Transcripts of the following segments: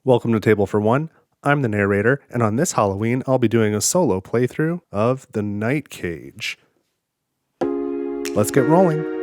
Welcome to Table for One. I'm the narrator, and on this Halloween, I'll be doing a solo playthrough of The Night Cage. Let's get rolling.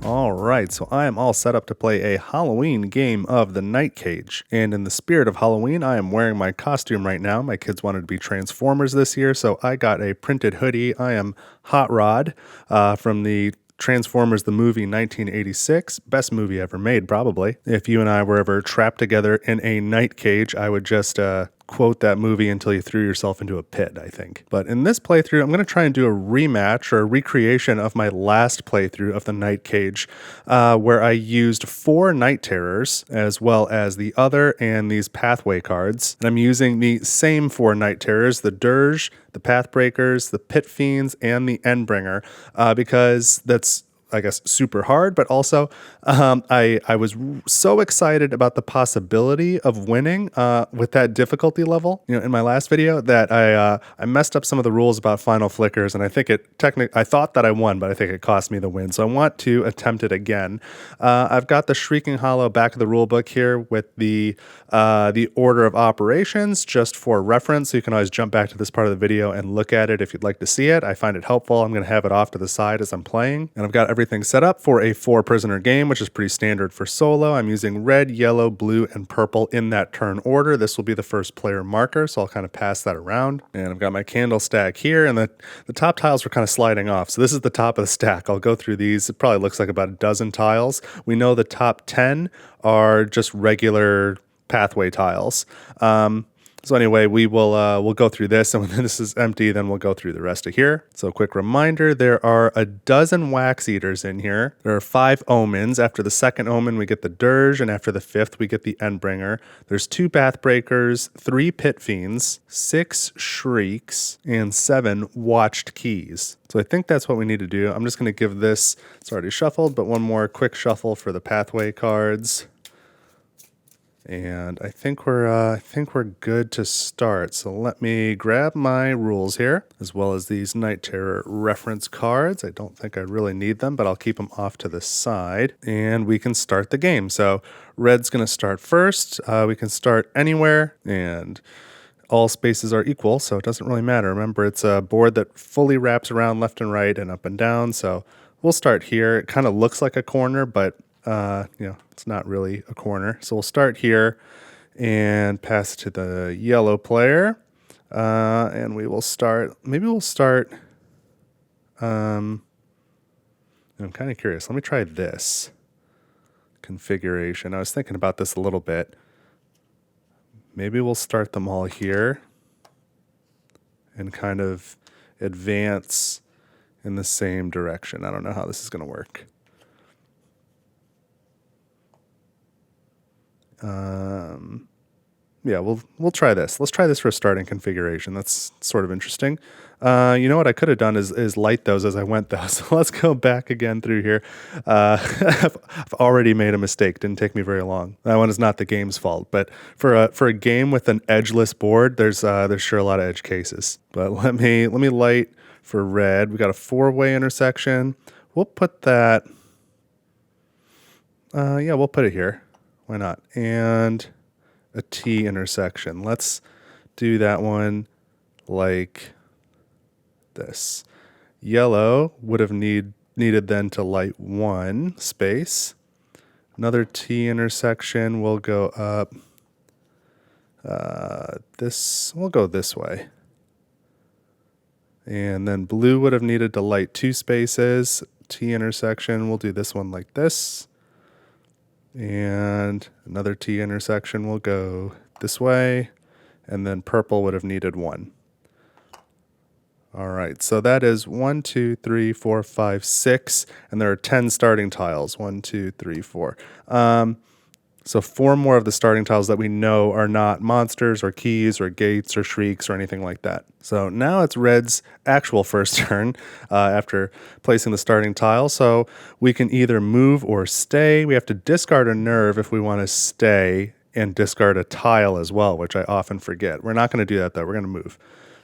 Alright, so I am all set up to play a Halloween game of The Night Cage. And in the spirit of Halloween, I am wearing my costume right now. My kids wanted to be Transformers this year, so I got a printed hoodie. I am Hot Rod from the Transformers the movie 1986. Best movie ever made, probably. If you and I were ever trapped together in a night cage, I would just quote that movie until you threw yourself into a pit, I think. But in this playthrough, I'm going to try and do a rematch or a recreation of my last playthrough of the Night Cage, where I used 4 Night Terrors, as well as the other and these Pathway cards. And I'm using the same 4 Night Terrors, the Dirge, the Pathbreakers, the Pit Fiends, and the Endbringer, because that's, I guess, super hard, but also I was so excited about the possibility of winning with that difficulty level, in my last video, that I messed up some of the rules about final flickers, and I think I thought that I won, but I think it cost me the win. So I want to attempt it again. I've got the Shrieking Hollow back of the rule book here with the order of operations, just for reference. So you can always jump back to this part of the video and look at it if you'd like to see it. I find it helpful. I'm going to have it off to the side as I'm playing, and I've got everything set up for a 4-prisoner game, which is pretty standard for solo. I'm using red, yellow, blue, and purple in that turn order. This will be the first player marker, so I'll kind of pass that around. And I've got my candle stack here, and the top tiles were kind of sliding off. So this is the top of the stack. I'll go through these. It probably looks like about a dozen tiles. We know the top 10 are just regular pathway tiles. So anyway, we'll go through this, and when this is empty, then we'll go through the rest of here. So a quick reminder, there are a dozen Wax Eaters in here. There are 5 Omens. After the second Omen, we get the Dirge, and after the 5th, we get the Endbringer. There's 2 Pathbreakers, 3 Pit Fiends, 6 Shrieks, and 7 Watched Keys. So I think that's what we need to do. I'm just going to give this, it's already shuffled, but one more quick shuffle for the Pathway cards. And I think we're good to start. So let me grab my rules here, as well as these Night Terror reference cards. I don't think I really need them, but I'll keep them off to the side, and we can start the game. So red's going to start first. We can start anywhere, and all spaces are equal, so it doesn't really matter. Remember, it's a board that fully wraps around left and right and up and down. So we'll start here. It kind of looks like a corner, but it's not really a corner. So we'll start here and pass to the yellow player. And we will start, I'm kind of curious. Let me try this configuration. I was thinking about this a little bit. Maybe we'll start them all here and kind of advance in the same direction. I don't know how this is going to work. Yeah, we'll try this. Let's try this for a starting configuration. That's sort of interesting. You know what I could have done is light those as I went, though. So let's go back again through here. I've already made a mistake. Didn't take me very long. That one is not the game's fault, but for a game with an edgeless board, there's sure a lot of edge cases. But let me light for red. We got a 4-way intersection. We'll put that. We'll put it here. Why not? And a T intersection. Let's do that one like this. Yellow would have needed then to light 1 space. Another T intersection will go up. We'll go this way. And then blue would have needed to light 2 spaces. T intersection, we'll do this one like this. And another T intersection will go this way, and then purple would have needed 1. All right, so that is 1, 2, 3, 4, 5, 6, and there are 10 starting tiles. 1, 2, 3, 4. So 4 more of the starting tiles that we know are not monsters or keys or gates or shrieks or anything like that. So now it's Red's actual first turn after placing the starting tile. So we can either move or stay. We have to discard a nerve if we want to stay and discard a tile as well, which I often forget. We're not going to do that though. We're going to move.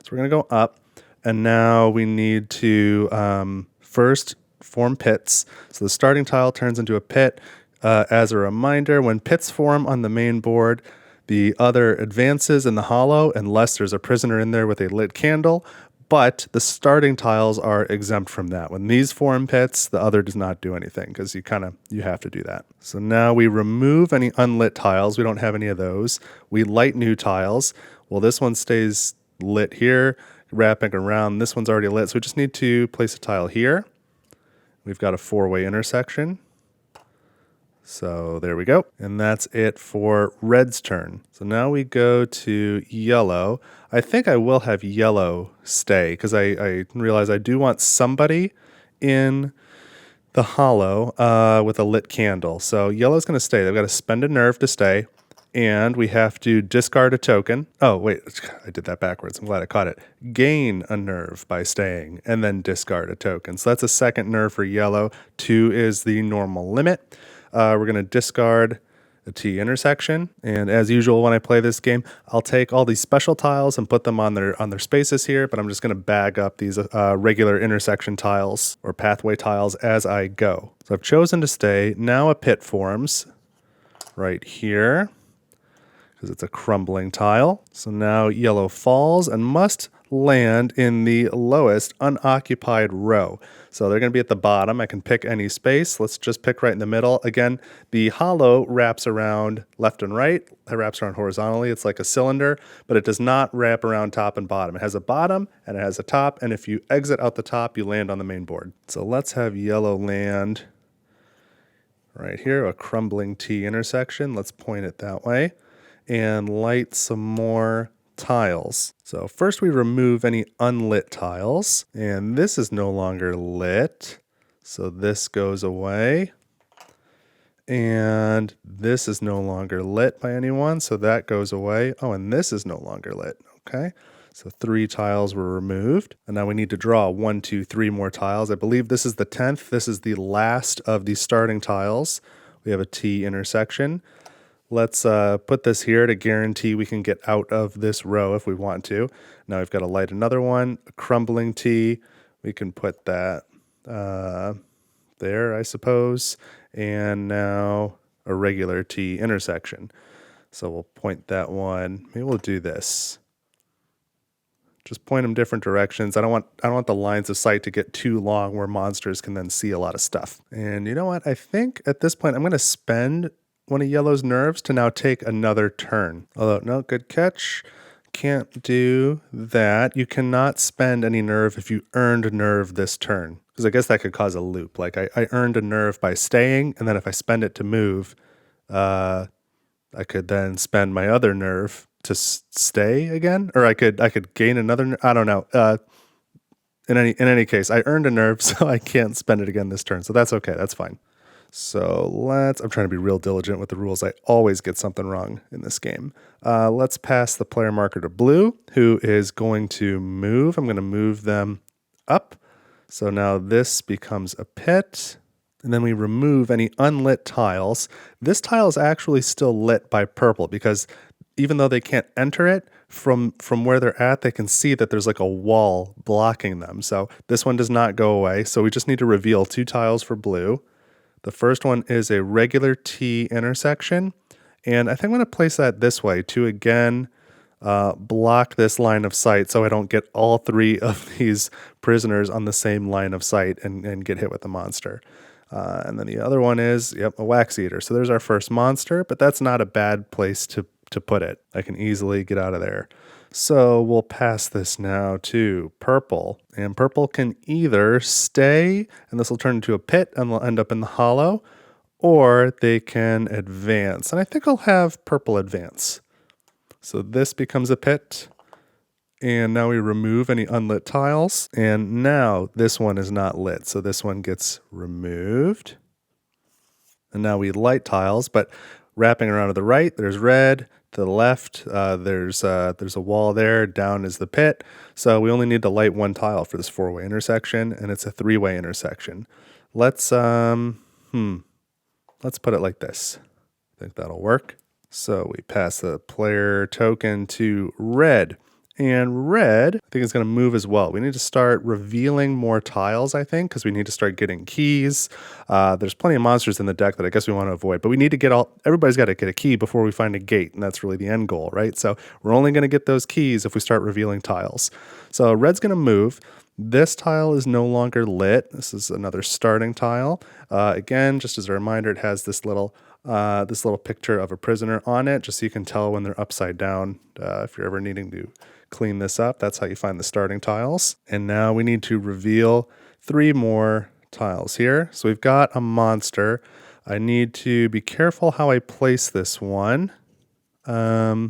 So we're going to go up, and now we need to first form pits. So the starting tile turns into a pit. As a reminder, when pits form on the main board, the other advances in the hollow unless there's a prisoner in there with a lit candle, but the starting tiles are exempt from that. When these form pits, the other does not do anything because you have to do that. So now we remove any unlit tiles. We don't have any of those. We light new tiles. Well, this one stays lit here, wrapping around. This one's already lit, so we just need to place a tile here. We've got a 4-way intersection. So there we go. And that's it for Red's turn. So now we go to yellow. I think I will have yellow stay because I realize I do want somebody in the hollow with a lit candle. So yellow's going to stay. They've got to spend a nerve to stay. And we have to discard a token. Oh, wait, I did that backwards. I'm glad I caught it. Gain a nerve by staying and then discard a token. So that's a second nerve for yellow. 2 is the normal limit. We're going to discard a T intersection. And as usual, when I play this game, I'll take all these special tiles and put them on their spaces here, but I'm just going to bag up these regular intersection tiles or pathway tiles as I go. So I've chosen to stay. Now a pit forms right here because it's a crumbling tile. So now yellow falls and must land in the lowest unoccupied row. So they're going to be at the bottom. I can pick any space. Let's just pick right in the middle. Again, the hollow wraps around left and right. It wraps around horizontally. It's like a cylinder, but it does not wrap around top and bottom. It has a bottom and it has a top, and if you exit out the top, you land on the main board. So let's have yellow land right here, a crumbling T intersection. Let's point it that way and light some more tiles. So first we remove any unlit tiles, and this is no longer lit. So this goes away. And this is no longer lit by anyone, so that goes away. Oh, and this is no longer lit. Okay. So 3 tiles were removed. And now we need to draw 1, 2, 3 more tiles. I believe this is the 10th. This is the last of the starting tiles. We have a T intersection. Let's put this here to guarantee we can get out of this row if we want to. Now we've got to light another one, a crumbling T. We can put that there, I suppose. And now a regular T intersection. So we'll point that one. Maybe we'll do this. Just point them different directions. I don't want the lines of sight to get too long where monsters can then see a lot of stuff. And you know what? I think at this point I'm going to spend one of yellow's nerves to now take another turn. Although, no, good catch. Can't do that. You cannot spend any nerve if you earned a nerve this turn. Because I guess that could cause a loop. Like I earned a nerve by staying, and then if I spend it to move, I could then spend my other nerve to stay again. Or I could gain another, I don't know. In any case, I earned a nerve, so I can't spend it again this turn. So that's okay, that's fine. So I'm trying to be real diligent with the rules. I always get something wrong in this game. Let's pass the player marker to blue, who is going to move. I'm going to move them up. So now this becomes a pit. And then we remove any unlit tiles. This tile is actually still lit by purple because even though they can't enter it, from where they're at, they can see that there's like a wall blocking them. So this one does not go away. So we just need to reveal 2 tiles for blue. The first one is a regular T intersection, and I think I'm going to place that this way to again block this line of sight so I don't get all 3 of these prisoners on the same line of sight and get hit with the monster. And then the other one is, a wax eater. So there's our first monster, but that's not a bad place to put it. I can easily get out of there. So we'll pass this now to purple, and purple can either stay, and this will turn into a pit and will end up in the hollow, or they can advance. And I think I'll have purple advance. So this becomes a pit, and now we remove any unlit tiles, and now this one is not lit, so this one gets removed. And now we light tiles, but wrapping around to the right, there's red. To the left, there's a wall there. Down is the pit. So we only need to light one tile for this 4-way intersection, and it's a 3-way intersection. Let's put it like this. I think that'll work. So we pass the player token to red. And red, I think, is going to move as well. We need to start revealing more tiles, I think, because we need to start getting keys. There's plenty of monsters in the deck that I guess we want to avoid, but we need to get everybody's got to get a key before we find a gate, and that's really the end goal, right? So we're only going to get those keys if we start revealing tiles. So red's going to move. This tile is no longer lit. This is another starting tile. Again, just as a reminder, it has this little picture of a prisoner on it, just so you can tell when they're upside down. If you're ever needing to clean this up, that's how you find the starting tiles. And now we need to reveal 3 more tiles here. So we've got a monster. I need to be careful how I place this one. I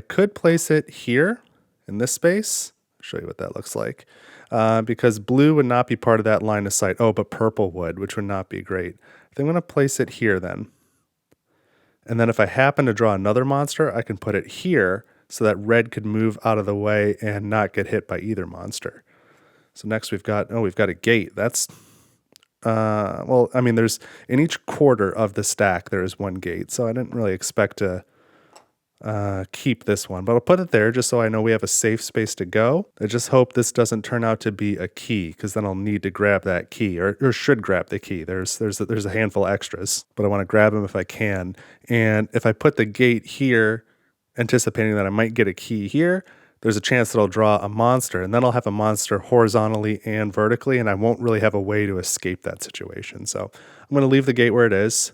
could place it here in this space. I'll show you what that looks like. Because blue would not be part of that line of sight. Oh, but purple would, which would not be great. I think I'm going to place it here then. And then if I happen to draw another monster, I can put it here so that red could move out of the way and not get hit by either monster. So next we've got a gate. That's, there's in each quarter of the stack, there is one gate. So I didn't really expect to keep this one, but I'll put it there just so I know we have a safe space to go. I just hope this doesn't turn out to be a key, because then I'll need to grab that key, or should grab the key. There's a handful of extras, but I want to grab them if I can. And if I put the gate here, anticipating that I might get a key here, there's a chance that I'll draw a monster, and then I'll have a monster horizontally and vertically, and I won't really have a way to escape that situation. So I'm going to leave the gate where it is,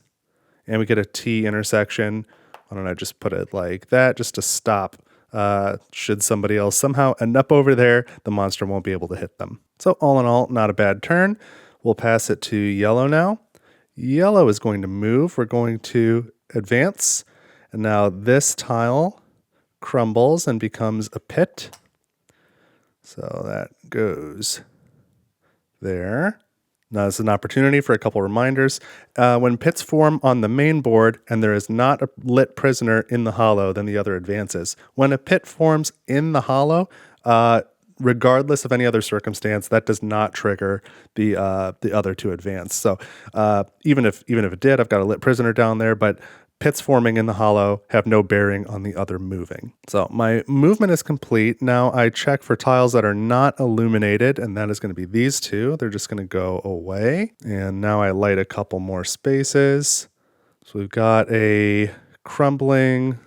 and we get a T intersection. Why don't I just put it like that, just to stop. Should somebody else somehow end up over there, the monster won't be able to hit them. So all in all, not a bad turn. We'll pass it to yellow now. Yellow is going to move. We're going to advance. And now this tile crumbles and becomes a pit. So that goes there. Now, this is an opportunity for a couple reminders. When pits form on the main board and there is not a lit prisoner in the hollow, then the other advances. When a pit forms in the hollow, regardless of any other circumstance, that does not trigger the other to advance. So even if it did, I've got a lit prisoner down there, but pits forming in the hollow have no bearing on the other moving. So my movement is complete. Now I check for tiles that are not illuminated, and that is going to be these 2. They're just going to go away. And now I light a couple more spaces. So we've got a crumbling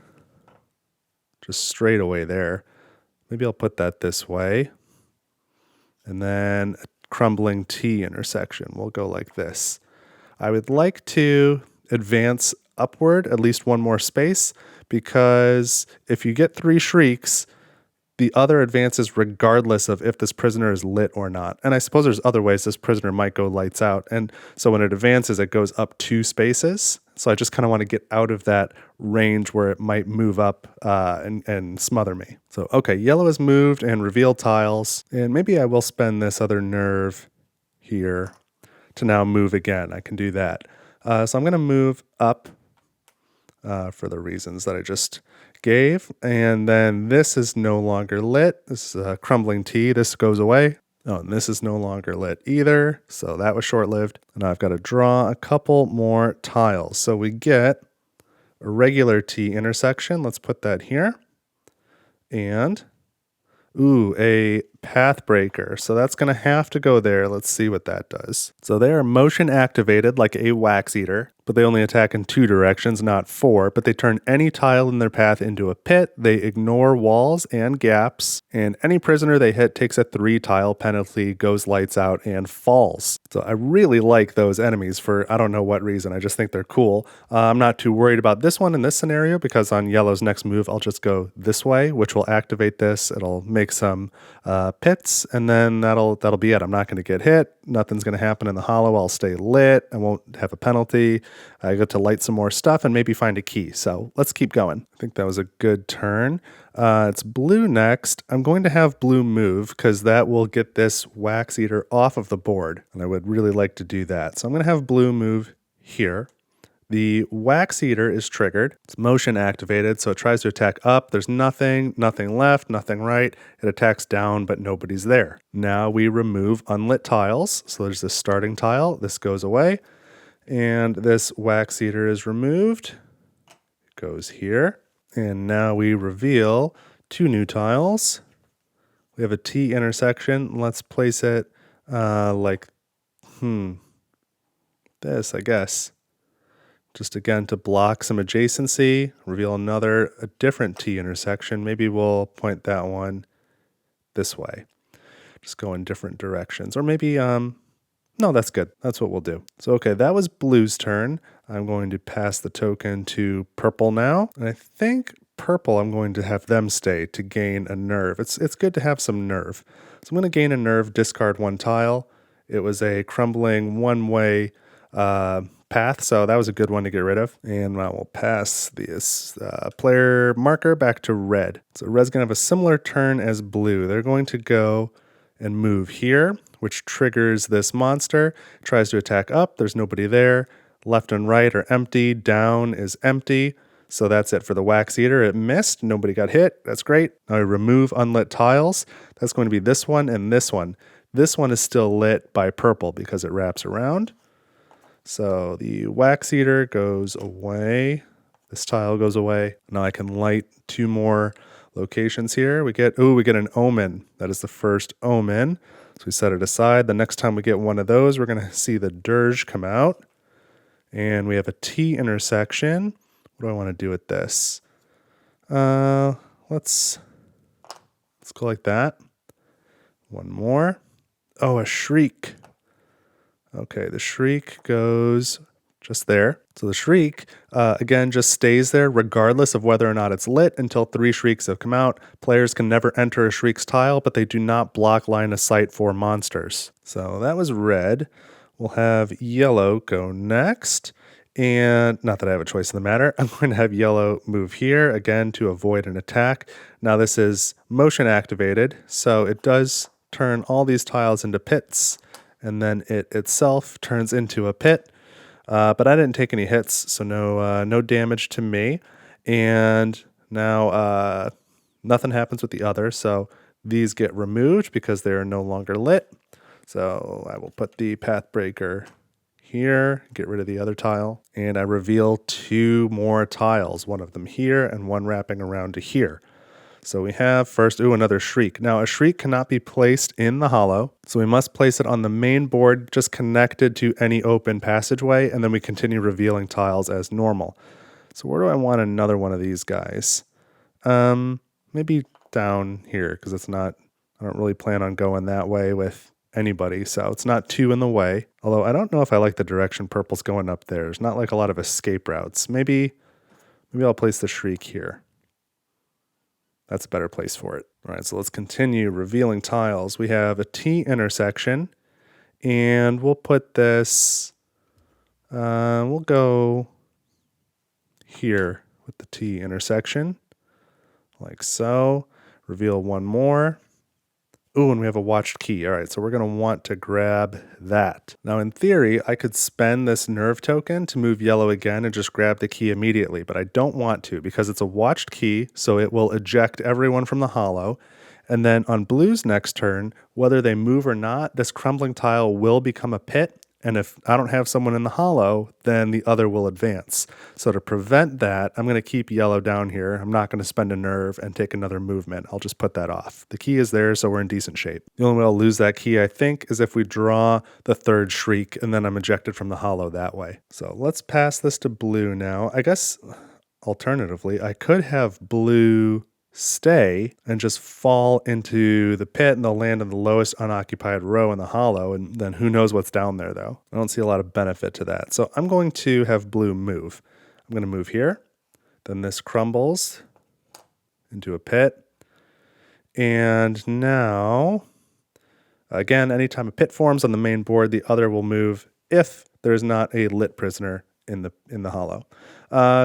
just straight away there. Maybe I'll put that this way. And then a crumbling T intersection. We'll go like this. I would like to advance upward at least one more space, because if you get 3 shrieks, the other advances regardless of if this prisoner is lit or not. And I suppose there's other ways this prisoner might go lights out. And so when it advances, it goes up 2 spaces. So I just kind of want to get out of that range where it might move up and smother me. So, okay, yellow has moved and revealed tiles. And maybe I will spend this other nerve here to now move again. I can do that. So I'm going to move up for the reasons that I just gave. And then this is no longer lit. This is a crumbling T. This goes away. Oh, and this is no longer lit either. So that was short-lived. And now I've got to draw a couple more tiles. So we get a regular T intersection. Let's put that here. And, a path breaker. So that's going to have to go there. Let's see what that does. So they are motion activated like a wax eater, but they only attack in 2 directions, not 4, but they turn any tile in their path into a pit. They ignore walls and gaps, and any prisoner they hit takes a 3 tile penalty, goes lights out, and falls. So I really like those enemies for I don't know what reason. I just think they're cool. I'm not too worried about this one in this scenario, because on yellow's next move, I'll just go this way, which will activate this. It'll make some pits, and then that'll be it. I'm not going to get hit. Nothing's going to happen in the hollow. I'll stay lit. I won't have a penalty. I get to light some more stuff and maybe find a key. So let's keep going. I think that was a good turn. It's blue next. I'm going to have blue move because that will get this wax eater off of the board, and I would really like to do that. So I'm going to have blue move here. The Wax Eater is triggered. It's motion activated, so it tries to attack up. There's nothing left, nothing right. It attacks down, but nobody's there. Now we remove unlit tiles. So there's this starting tile. This goes away. And this Wax Eater is removed. It goes here. And now we reveal 2 new tiles. We have a T intersection. Let's place it like this, I guess. Just again to block some adjacency, reveal a different T intersection. Maybe we'll point that one this way. Just go in different directions. Or maybe, no, that's good. That's what we'll do. So, okay, that was blue's turn. I'm going to pass the token to purple now. And I think purple, I'm going to have them stay to gain a nerve. It's good to have some nerve. So I'm going to gain a nerve, discard 1 tile. It was a crumbling one-way path, so that was a good one to get rid of. And I will pass this player marker back to red. So red's going to have a similar turn as blue. They're going to go and move here, which triggers this monster. It tries to attack up. There's nobody there. Left and right are empty. Down is empty. So that's it for the Wax Eater. It missed. Nobody got hit. That's great. Now I remove unlit tiles. That's going to be this one and this one. This one is still lit by purple because it wraps around. So the Wax Eater goes away. This tile goes away. Now I can light 2 more locations here. We get an omen. That is the first omen. So we set it aside. The next time we get one of those, we're going to see the dirge come out. And we have a T intersection. What do I want to do with this? Let's go like that. One more. Oh, a shriek. Okay, the shriek goes just there. So the shriek, again, just stays there regardless of whether or not it's lit until 3 shrieks have come out. Players can never enter a shriek's tile, but they do not block line of sight for monsters. So that was red. We'll have yellow go next. And not that I have a choice in the matter, I'm going to have yellow move here, again, to avoid an attack. Now this is motion activated, so it does turn all these tiles into pits. And then it itself turns into a pit. But I didn't take any hits, so no damage to me. And now nothing happens with the other, so these get removed because they are no longer lit. So I will put the path breaker here, get rid of the other tile, and I reveal 2 more tiles, one of them here and one wrapping around to here. So we have first, another shriek. Now a shriek cannot be placed in the hollow, so we must place it on the main board just connected to any open passageway, and then we continue revealing tiles as normal. So where do I want another one of these guys? Maybe down here, because I don't really plan on going that way with anybody, so it's not too in the way. Although I don't know if I like the direction purple's going up there. There's not like a lot of escape routes. Maybe I'll place the shriek here. That's a better place for it. All right, so let's continue revealing tiles. We have a T intersection, and we'll put this, we'll go here with the T intersection, like so. Reveal one more. Ooh, and we have a watched key. All right, so we're going to want to grab that. Now, in theory, I could spend this nerve token to move yellow again and just grab the key immediately, but I don't want to because it's a watched key, so it will eject everyone from the hollow. And then on blue's next turn, whether they move or not, this crumbling tile will become a pit. And if I don't have someone in the hollow, then the other will advance. So to prevent that, I'm going to keep yellow down here. I'm not going to spend a nerve and take another movement. I'll just put that off. The key is there, so we're in decent shape. The only way I'll lose that key, I think, is if we draw the 3rd shriek, and then I'm ejected from the hollow that way. So let's pass this to blue now. I guess, alternatively, I could have blue stay and just fall into the pit, and they'll land in the lowest unoccupied row in the hollow, and then who knows what's down there, though. I don't see a lot of benefit to that. So I'm going to have blue move. I'm going to move here. Then this crumbles into a pit. And now, again, anytime a pit forms on the main board, the other will move if there's not a lit prisoner in the hollow.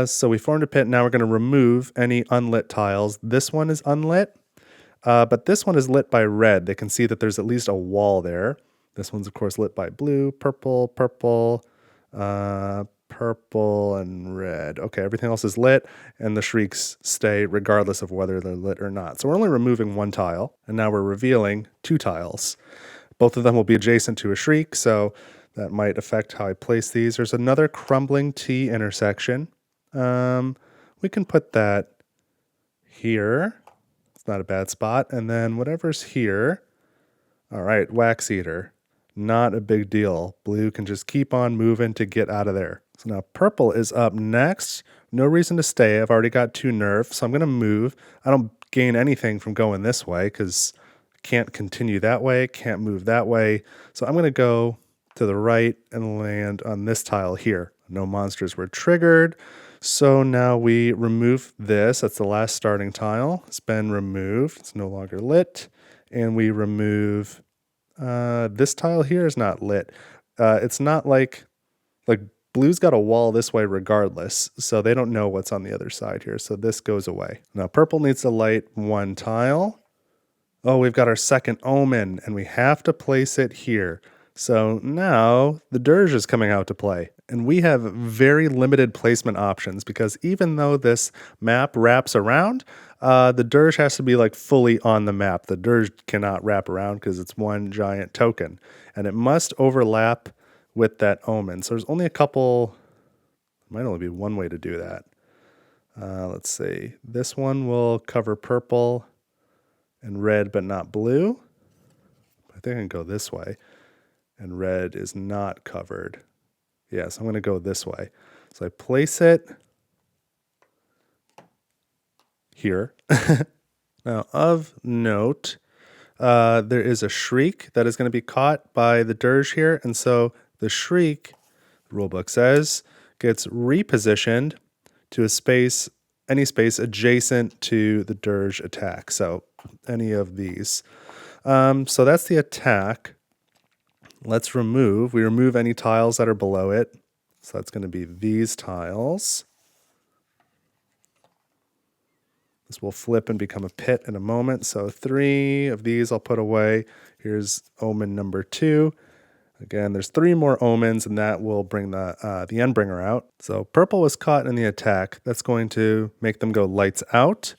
So we formed a pit. Now we're going to remove any unlit tiles. This one is unlit, but this one is lit by red. They can see that there's at least a wall there. This one's, of course, lit by blue, purple, purple, Purple and red. Okay, everything else is lit, and the shrieks stay regardless of whether they're lit or not. So we're only removing one tile, and now we're revealing two tiles. Both of them will be adjacent to a shriek, so that might affect how I place these. There's another crumbling T intersection. We can put that here. It's not a bad spot. And then whatever's here. All right, wax eater. Not a big deal. Blue can just keep on moving to get out of there. So now purple is up next. No reason to stay. I've already got 2 nerfs, so I'm going to move. I don't gain anything from going this way because I can't continue that way, can't move that way. So I'm going to go to the right and land on this tile here. No monsters were triggered. So now we remove this. That's the last starting tile. It's been removed. It's no longer lit. And we remove this tile here is not lit. It's not like blue's got a wall this way regardless, so they don't know what's on the other side here. So this goes away. Now purple needs to light 1 tile. Oh, we've got our second omen, and we have to place it here. So now the dirge is coming out to play, and we have very limited placement options because even though this map wraps around, the dirge has to be like fully on the map. The dirge cannot wrap around because it's one giant token, and it must overlap with that omen. So there's only a couple, might only be one way to do that. Let's see. This one will cover purple and red, but not blue. I think I can go this way. And red is not covered. Yes, I'm going to go this way. So I place it here. Now, of note, there is a shriek that is going to be caught by the dirge here. And so the shriek, the rulebook says, gets repositioned to a space, any space adjacent to the dirge attack. So any of these. So that's the attack. Let's remove. We remove any tiles that are below it. So that's going to be these tiles. This will flip and become a pit in a moment. So 3 of these I'll put away. Here's omen number 2. Again, there's 3 more omens, and that will bring the Endbringer out. So purple was caught in the attack. That's going to make them go lights out,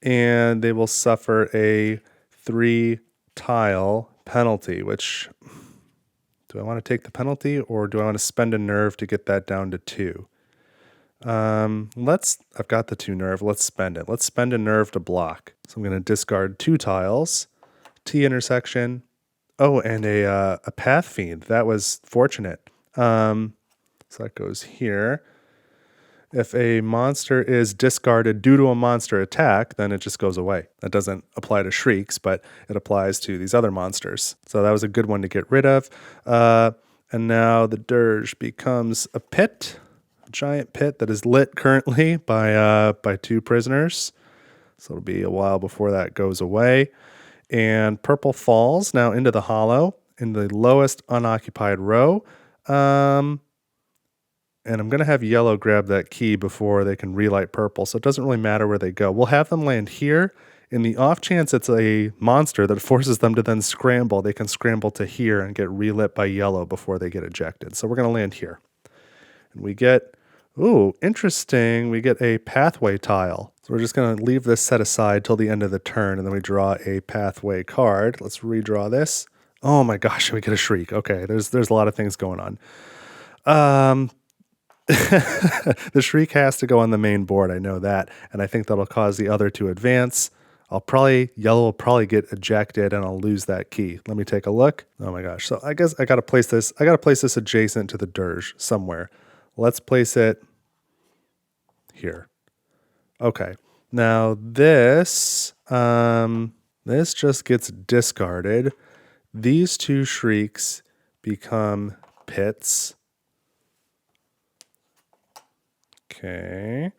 and they will suffer a 3 tile penalty, which... do I want to take the penalty, or do I want to spend a nerve to get that down to 2? I've got the 2 nerve. Let's spend it. Let's spend a nerve to block. So I'm going to discard 2 tiles, T intersection. Oh, and a path fiend. That was fortunate. So that goes here. If a monster is discarded due to a monster attack, then it just goes away. That doesn't apply to shrieks, but it applies to these other monsters. So that was a good one to get rid of. And now the dirge becomes a pit, a giant pit that is lit currently by 2 prisoners. So it'll be a while before that goes away. And purple falls now into the hollow in the lowest unoccupied row. And I'm going to have yellow grab that key before they can relight purple, so it doesn't really matter where they go. We'll have them land here. In the off chance it's a monster that forces them to then scramble, they can scramble to here and get relit by yellow before they get ejected. So we're going to land here. And we get, ooh, interesting, we get a pathway tile. So we're just going to leave this set aside till the end of the turn, and then we draw a pathway card. Let's redraw this. Oh my gosh, we get a shriek. Okay, there's a lot of things going on. The shriek has to go on the main board, I know that, and I think that'll cause the other to advance. Yellow will probably get ejected, and I'll lose that key. Let me take a look. Oh my gosh, so I guess I gotta place this adjacent to the dirge somewhere. Let's place it here. Okay, now this just gets discarded. These 2 shrieks become pits. Okay.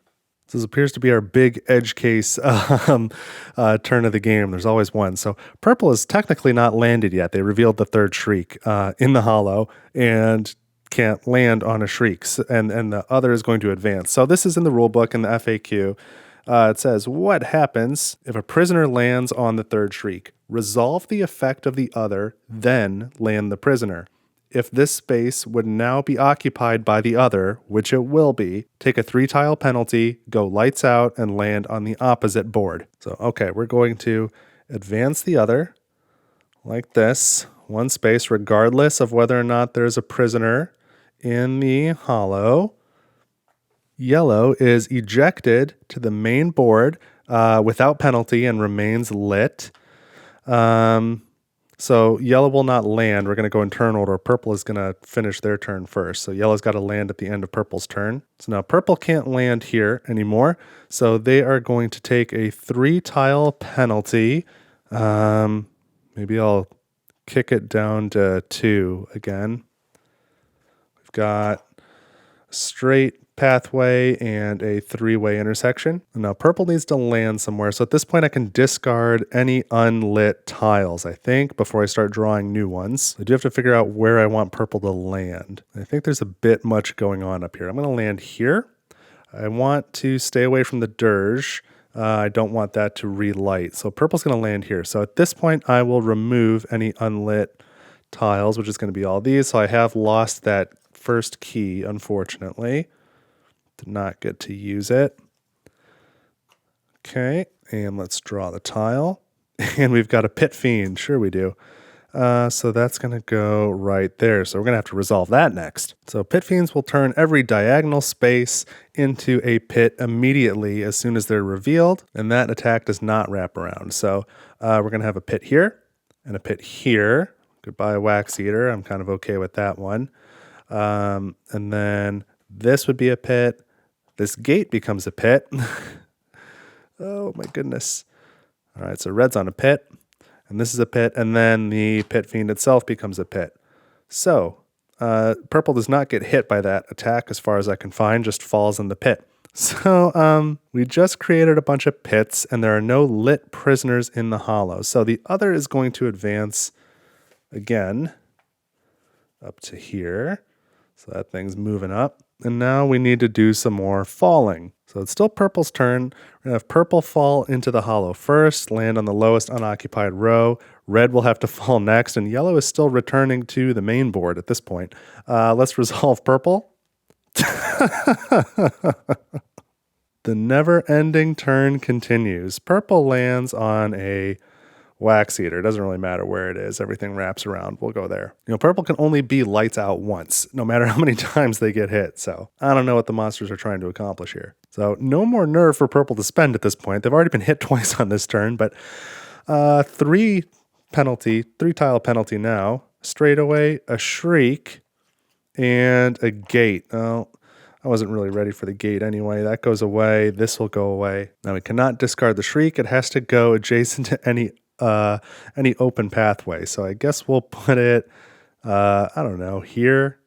This appears to be our big edge case turn of the game. There's always one. So purple is technically not landed yet. They revealed the 3rd shriek in the hollow and can't land on a shriek. And the other is going to advance. So this is in the rulebook and the FAQ. It says, what happens if a prisoner lands on the 3rd shriek? Resolve the effect of the other, then land the prisoner. If this space would now be occupied by the other, which it will be, take a 3-tile penalty, go lights out, and land on the opposite board. So, okay, we're going to advance the other like this, 1 space, regardless of whether or not there's a prisoner in the hollow. Yellow is ejected to the main board without penalty and remains lit. So yellow will not land. We're going to go in turn order. Purple is going to finish their turn first. So yellow's got to land at the end of purple's turn. So now purple can't land here anymore. So they are going to take a 3-tile penalty. Maybe I'll kick it down to 2 again. We've got a straight pathway and a 3-way intersection. Now purple needs to land somewhere. So at this point I can discard any unlit tiles, I think, before I start drawing new ones. I do have to figure out where I want purple to land. I think there's a bit much going on up here. I'm going to land here. I want to stay away from the dirge. I don't want that to relight. So purple's going to land here. So at this point I will remove any unlit tiles, which is going to be all these. So I have lost that first key, unfortunately. Did not get to use it. Okay, and let's draw the tile. And we've got a pit fiend. Sure we do. So that's going to go right there. So we're going to have to resolve that next. So pit fiends will turn every diagonal space into a pit immediately as soon as they're revealed. And that attack does not wrap around. So we're going to have a pit here and a pit here. Goodbye, Wax Eater. I'm kind of okay with that one. And then this would be a pit. This gate becomes a pit. Oh my goodness. All right, so red's on a pit, and this is a pit, and then the pit fiend itself becomes a pit. So purple does not get hit by that attack as far as I can find, just falls in the pit. So we just created a bunch of pits, and there are no lit prisoners in the hollow. So the other is going to advance again up to here. So that thing's moving up. And now we need to do some more falling. So it's still purple's turn. We're going to have purple fall into the hollow first, land on the lowest unoccupied row. Red will have to fall next, and yellow is still returning to the main board at this point. Let's resolve purple. The never-ending turn continues. Purple lands on a Wax Eater. It doesn't really matter where it is. Everything wraps around. We'll go there. You know, purple can only be lights out once, no matter how many times they get hit. So I don't know what the monsters are trying to accomplish here. So no more nerve for purple to spend at this point. They've already been hit twice on this turn, but 3-tile penalty now. Straight away, a shriek, and a gate. Oh, I wasn't really ready for the gate anyway. That goes away. This will go away. Now we cannot discard the shriek. It has to go adjacent to any open pathway. So I guess we'll put it, I don't know, here.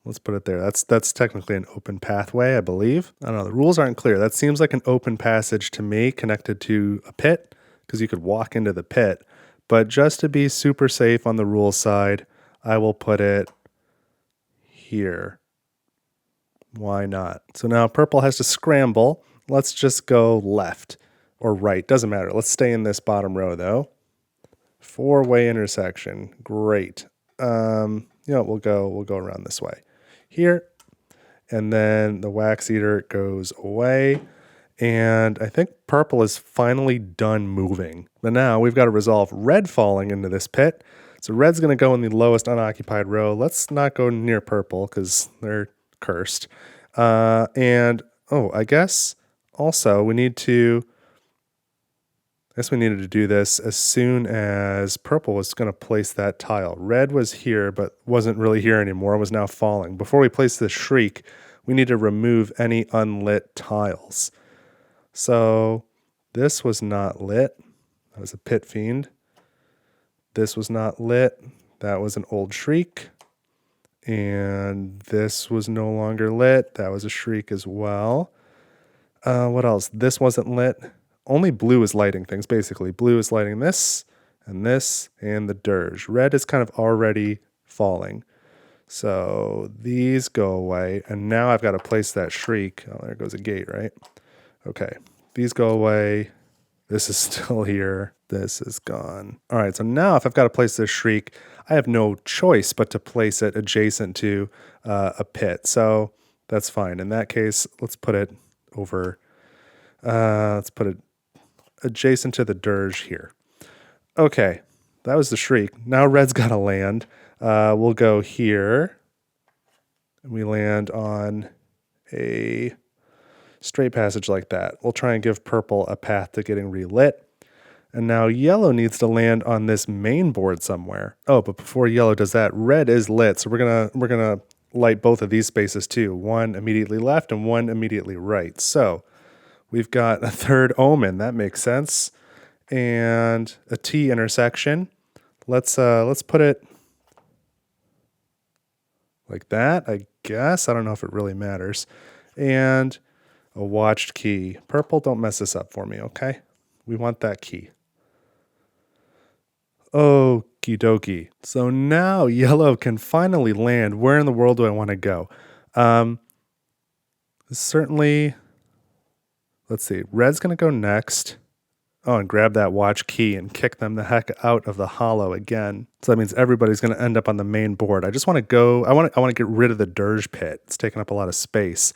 Let's put it there. That's technically an open pathway, I believe. I don't know. The rules aren't clear. That seems like an open passage to me, connected to a pit, because you could walk into the pit. But just to be super safe on the rules side, I will put it here. Why not? So now purple has to scramble. Let's just go left. Or right, doesn't matter. Let's stay in this bottom row though. 4-way intersection, great. You know, we'll go around this way. Here, and then the Wax Eater goes away, and I think purple is finally done moving. But now we've got to resolve red falling into this pit. So red's going to go in the lowest unoccupied row. Let's not go near purple because they're cursed. And I guess also we needed to do this as soon as purple was going to place that tile. Red was here, but wasn't really here anymore, was now falling. Before we place this shriek, we need to remove any unlit tiles. So this was not lit. That was a pit fiend. This was not lit. That was an old shriek. And this was no longer lit. That was a shriek as well. What else? This wasn't lit. Only blue is lighting things, basically. Blue is lighting this, and the dirge. Red is kind of already falling. So these go away, and now I've got to place that shriek. Oh, there goes a gate, right? Okay. These go away. This is still here. This is gone. All right, so now if I've got to place this shriek, I have no choice but to place it adjacent to a pit. So that's fine. In that case, let's put it over, let's put it adjacent to the dirge here. Okay, that was the shriek. Now red's got to land. We'll go here. And we land on a straight passage like that. We'll try and give purple a path to getting relit. And now yellow needs to land on this main board somewhere. Oh, but before yellow does that, red is lit. So we're gonna light both of these spaces too. One immediately left and one immediately right. So we've got a third omen. That makes sense. And a T intersection. Let's put it like that, I guess. I don't know if it really matters. And a watched key. Purple, don't mess this up for me, okay? We want that key. Okie dokie. So now yellow can finally land. Where in the world do I want to go? Certainly, let's see. Red's going to go next. Oh, and grab that watch key and kick them the heck out of the hollow again. So that means everybody's going to end up on the main board. I just want to go. I want to get rid of the dirge pit. It's taking up a lot of space.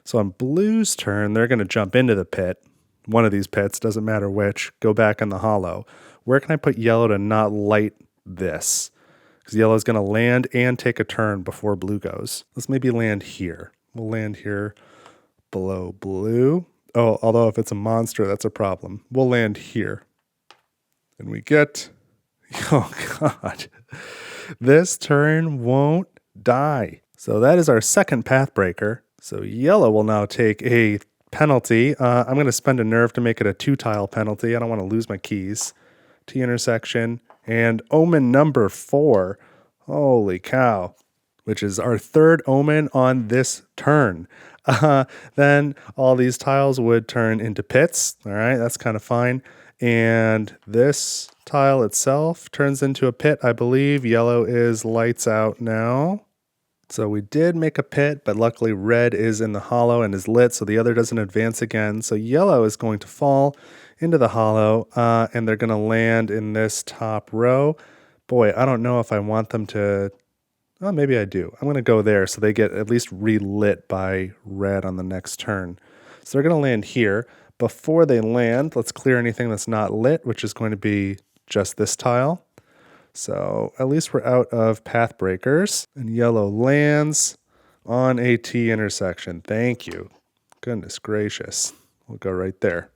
So on blue's turn, they're going to jump into the pit. One of these pits, doesn't matter which, go back in the hollow. Where can I put yellow to not light this? Because yellow's going to land and take a turn before blue goes. Let's maybe land here. We'll land here below blue. Oh, although if it's a monster, that's a problem. We'll land here. And we get... Oh, God. This turn won't die. So that is our second path breaker. So yellow will now take a penalty. I'm going to spend a nerve to make it a 2-tile penalty. I don't want to lose my keys. T intersection. And omen number 4. Holy cow. Which is our third omen on this turn. Then all these tiles would turn into pits. All right, that's kind of fine. And this tile itself turns into a pit, I believe. Yellow is lights out now. So we did make a pit, but luckily red is in the hollow and is lit, so the other doesn't advance again. So yellow is going to fall into the hollow, and they're going to land in this top row. Boy, I don't know if I want them to... Oh, maybe I do. I'm going to go there so they get at least relit by red on the next turn. So they're going to land here. Before they land, let's clear anything that's not lit, which is going to be just this tile. So at least we're out of path breakers. And yellow lands on a T intersection. Thank you. Goodness gracious. We'll go right there.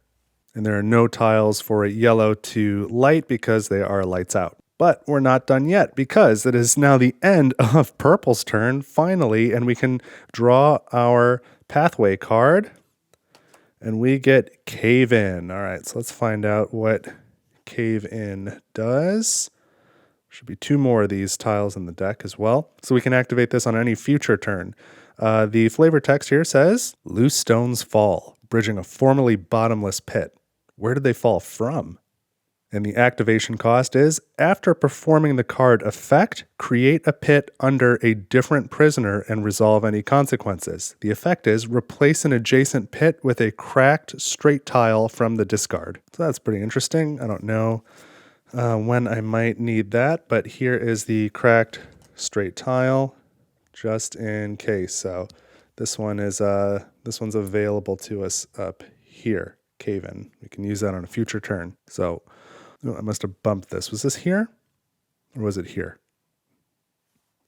And there are no tiles for yellow to light because they are lights out. But we're not done yet because it is now the end of purple's turn, finally, and we can draw our pathway card. And we get Cave In. All right, so let's find out what Cave In does. Should be 2 more of these tiles in the deck as well. So we can activate this on any future turn. The flavor text here says, loose stones fall, bridging a formerly bottomless pit. Where did they fall from? And the activation cost is, after performing the card effect, create a pit under a different prisoner and resolve any consequences. The effect is, replace an adjacent pit with a cracked straight tile from the discard. So that's pretty interesting. I don't know when I might need that, but here is the cracked straight tile, just in case. So this one's available to us up here, Cave In. We can use that on a future turn. So oh, I must have bumped this. Was this here? Or was it here?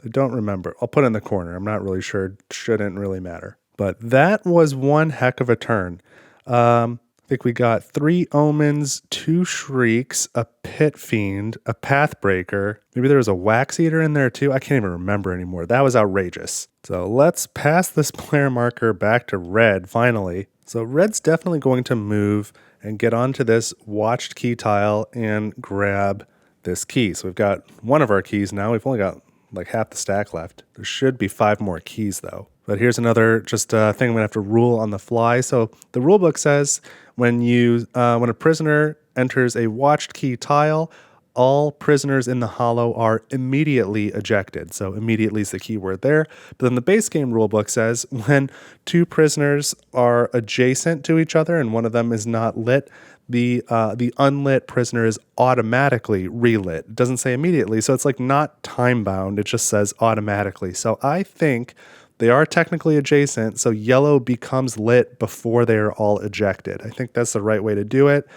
I don't remember. I'll put it in the corner. I'm not really sure. It shouldn't really matter. But that was one heck of a turn. I think we got 3 omens, 2 shrieks, a pit fiend, a path breaker. Maybe there was a wax eater in there too. I can't even remember anymore. That was outrageous. So let's pass this player marker back to red finally. So red's definitely going to move and get onto this watched key tile and grab this key. So we've got one of our keys now. We've only got like half the stack left. There should be 5 more keys though. But here's another just thing I'm gonna have to rule on the fly. So the rule book says when a prisoner enters a watched key tile, all prisoners in the hollow are immediately ejected. So immediately is the key word there. But then the base game rulebook says when 2 prisoners are adjacent to each other and one of them is not lit, the unlit prisoner is automatically relit. It doesn't say immediately, so it's like not time bound. It just says automatically. So I think they are technically adjacent, so yellow becomes lit before they are all ejected. I think that's the right way to do it.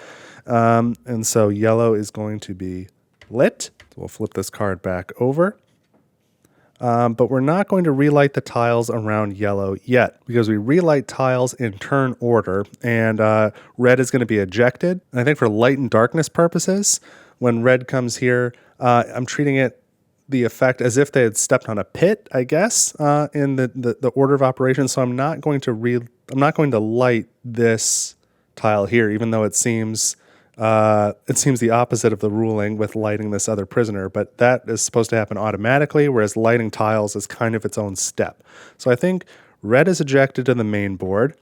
And so yellow is going to be lit. So we'll flip this card back over. But we're not going to relight the tiles around yellow yet because we relight tiles in turn order, and red is going to be ejected. And I think for light and darkness purposes, when red comes here, I'm treating it the effect as if they had stepped on a pit, I guess, in the order of operations. So I'm not going to light this tile here, even though it seems the opposite of the ruling with lighting this other prisoner, but that is supposed to happen automatically, whereas lighting tiles is kind of its own step. So I think red is ejected to the main board,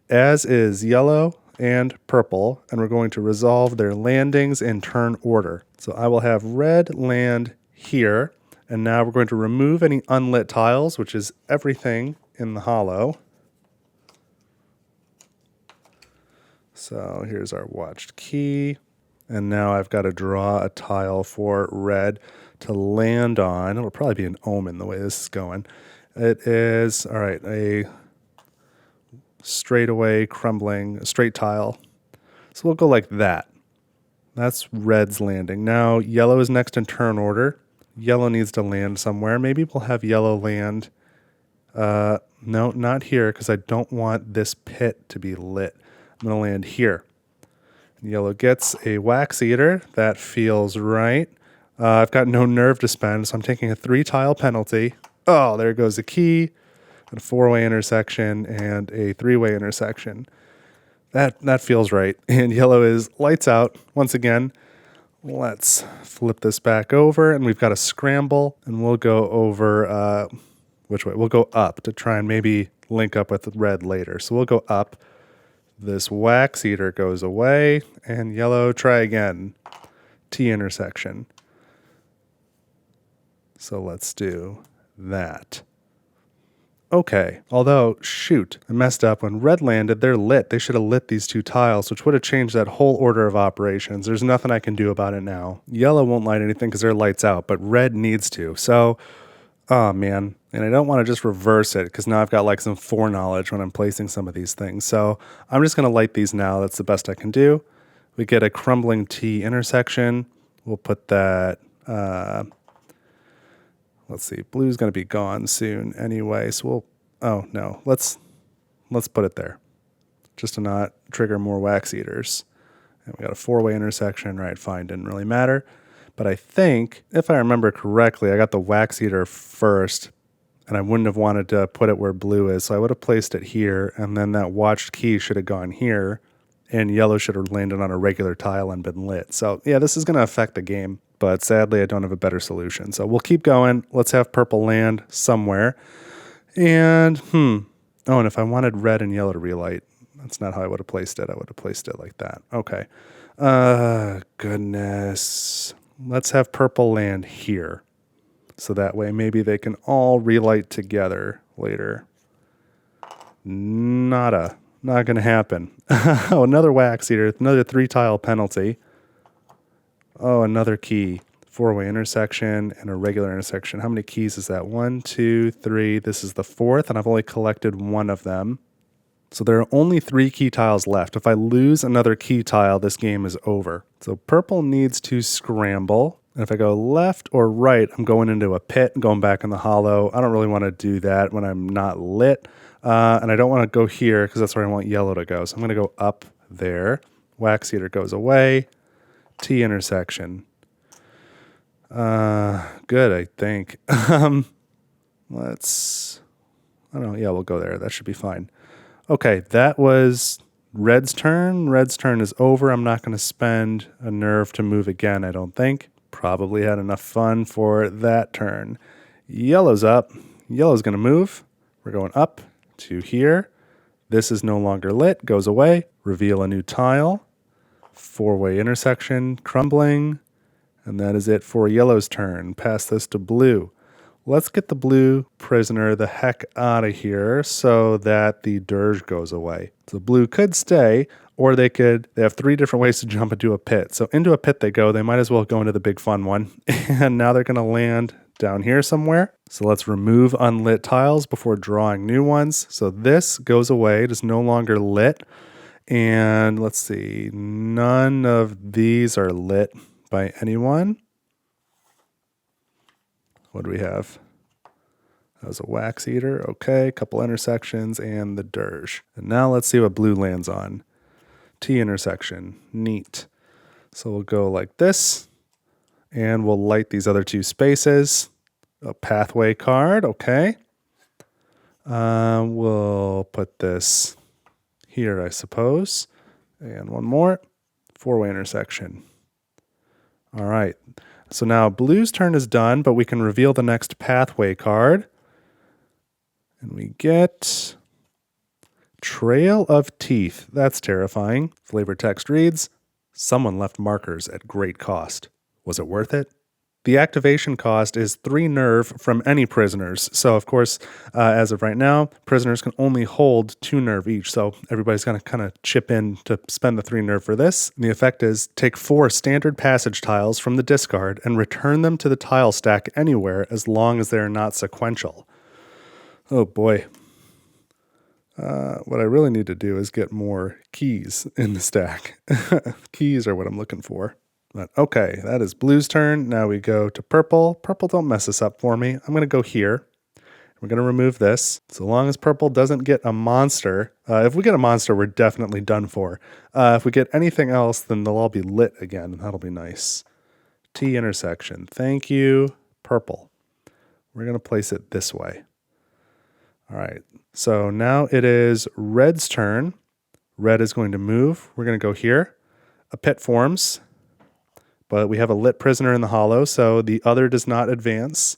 as is yellow and purple, and we're going to resolve their landings in turn order. So I will have red land here, and now we're going to remove any unlit tiles, which is everything in the hollow. So here's our watched key. And now I've got to draw a tile for red to land on. It'll probably be an omen the way this is going. It is, all right, a straightaway crumbling straight tile. So we'll go like that. That's red's landing. Now yellow is next in turn order. Yellow needs to land somewhere. Maybe we'll have yellow land. No, not here because I don't want this pit to be lit. I'm going to land here. Yellow gets a wax eater. That feels right. I've got no nerve to spend, so I'm taking a 3-tile penalty. Oh, there goes a key, a 4-way intersection, and a 3-way intersection. That feels right. And yellow is lights out. Once again, let's flip this back over, and we've got a scramble, and we'll go over, which way? We'll go up to try and maybe link up with red later. So we'll go up. This wax eater goes away, and yellow, try again. T intersection. So let's do that. Okay, although, shoot, I messed up. When red landed, they're lit. They should have lit these 2 tiles, which would have changed that whole order of operations. There's nothing I can do about it now. Yellow won't light anything because they're lights out, but red needs to. So, oh man, and I don't want to just reverse it because now I've got like some foreknowledge when I'm placing some of these things. So I'm just going to light these now. That's the best I can do. We get a crumbling T intersection. We'll put that, let's see, blue's going to be gone soon anyway. So let's put it there just to not trigger more wax eaters. And we got a 4-way intersection, right? Fine, didn't really matter. But I think, if I remember correctly, I got the wax eater first, and I wouldn't have wanted to put it where blue is, so I would have placed it here, and then that watched key should have gone here, and yellow should have landed on a regular tile and been lit. So yeah, this is going to affect the game, but sadly I don't have a better solution. So we'll keep going. Let's have purple land somewhere. And, and if I wanted red and yellow to relight, that's not how I would have placed it. I would have placed it like that. Okay. Goodness. Let's have purple land here. So that way maybe they can all relight together later. Not going to happen. Oh, another wax eater, another 3-tile penalty. Oh, another key. 4-way intersection and a regular intersection. How many keys is that? 1, 2, 3. This is the 4th, and I've only collected 1 of them. So there are only 3 key tiles left. If I lose another key tile, this game is over. So purple needs to scramble. And if I go left or right, I'm going into a pit and going back in the hollow. I don't really want to do that when I'm not lit. And I don't want to go here because that's where I want yellow to go. So I'm going to go up there. Wax eater goes away. T intersection. Good, I think. I don't know. Yeah, we'll go there. That should be fine. Okay, that was red's turn. Red's turn is over. I'm not going to spend a nerve to move again, I don't think. Probably had enough fun for that turn. Yellow's up. Yellow's going to move. We're going up to here. This is no longer lit. Goes away. Reveal a new tile. 4-way intersection. Crumbling. And that is it for yellow's turn. Pass this to blue. Let's get the blue prisoner the heck out of here so that the dirge goes away. So blue could stay, Or they have 3 different ways to jump into a pit. So into a pit they go, they might as well go into the big fun one. And now they're going to land down here somewhere. So let's remove unlit tiles before drawing new ones. So this goes away, it is no longer lit. And let's see, none of these are lit by anyone. What do we have? That was a wax eater. Okay, a couple intersections and the dirge. And now let's see what blue lands on. T intersection. Neat. So we'll go like this. And we'll light these other 2 spaces. A pathway card. Okay. We'll put this here, I suppose. And one more. 4-way intersection. All right. So now blue's turn is done, but we can reveal the next pathway card. And we get Trail of Teeth. That's terrifying. Flavor text reads, someone left markers at great cost. Was it worth it? The activation cost is 3 nerve from any prisoners. So, of course, as of right now, prisoners can only hold 2 nerve each. So everybody's going to kind of chip in to spend the 3 nerve for this. And the effect is take 4 standard passage tiles from the discard and return them to the tile stack anywhere as long as they are not sequential. Oh boy. What I really need to do is get more keys in the stack. Keys are what I'm looking for. But okay, that is blue's turn. Now we go to purple. Purple, don't mess this up for me. I'm going to go here. We're going to remove this. So long as purple doesn't get a monster. If we get a monster, we're definitely done for. If we get anything else, then they'll all be lit again. That'll be nice. T intersection. Thank you, purple. We're going to place it this way. All right. So now it is red's turn. Red is going to move. We're going to go here. A pit forms. But we have a lit prisoner in the hollow, so the other does not advance.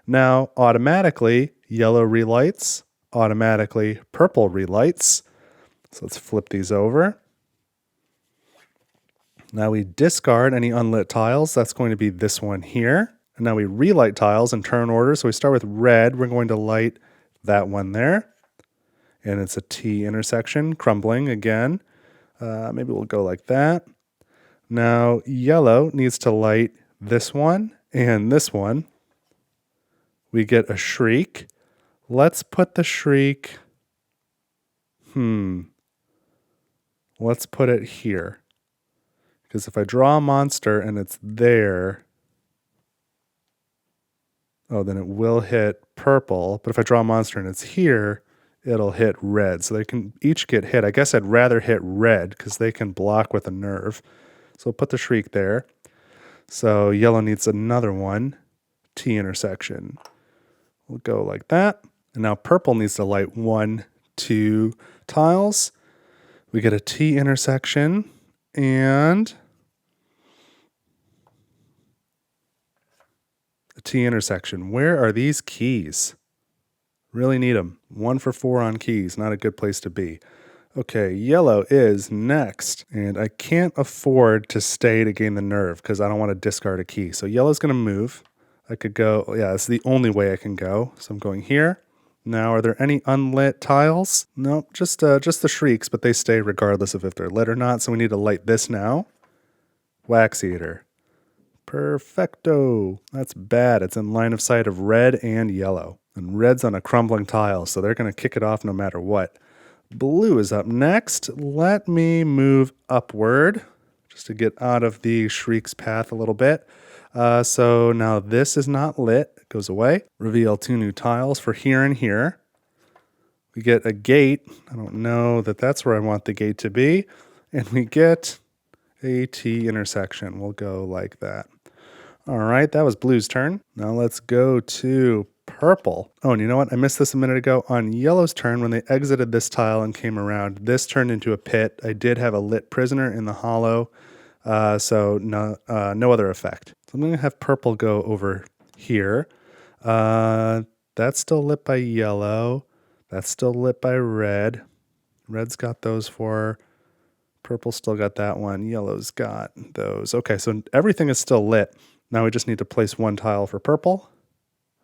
Now, automatically, yellow relights. Automatically, purple relights. So let's flip these over. Now we discard any unlit tiles. That's going to be this one here. And now we relight tiles in turn order. So we start with red. We're going to light that one there. And it's a T intersection, crumbling again. Maybe we'll go like that. Now, yellow needs to light this one and this one. We get a shriek. Let's put the shriek. Let's put it here. Because if I draw a monster and it's there, then it will hit purple. But if I draw a monster and it's here, it'll hit red. So they can each get hit. I guess I'd rather hit red because they can block with a nerve. So we'll put the shriek there. So yellow needs another one. T intersection. We'll go like that. And now purple needs to light 1, 2 tiles. We get a T intersection and a T intersection. Where are these keys? Really need them. 1 for 4 on keys. Not a good place to be. Okay, yellow is next, and I can't afford to stay to gain the nerve because I don't want to discard a key. So yellow's going to move. I could go, it's the only way I can go. So I'm going here. Now, are there any unlit tiles? Nope, just the shrieks, but they stay regardless of if they're lit or not. So we need to light this now. Wax eater. Perfecto. That's bad. It's in line of sight of red and yellow. And red's on a crumbling tile, so they're going to kick it off no matter what. Blue is up next. Let me move upward just to get out of the shriek's path a little bit. So now this is not lit. It goes away. Reveal 2 new tiles for here and here. We get a gate. I don't know that that's where I want the gate to be. And we get a T intersection. We'll go like that. All right, that was blue's turn. Now let's go to purple. Oh, and you know what? I missed this a minute ago. On yellow's turn, when they exited this tile and came around, this turned into a pit. I did have a lit prisoner in the hollow, so no other effect. So I'm going to have purple go over here. That's still lit by yellow. That's still lit by red. Red's got those 4. Purple still got that one. Yellow's got those. Okay, so everything is still lit. Now we just need to place 1 tile for purple.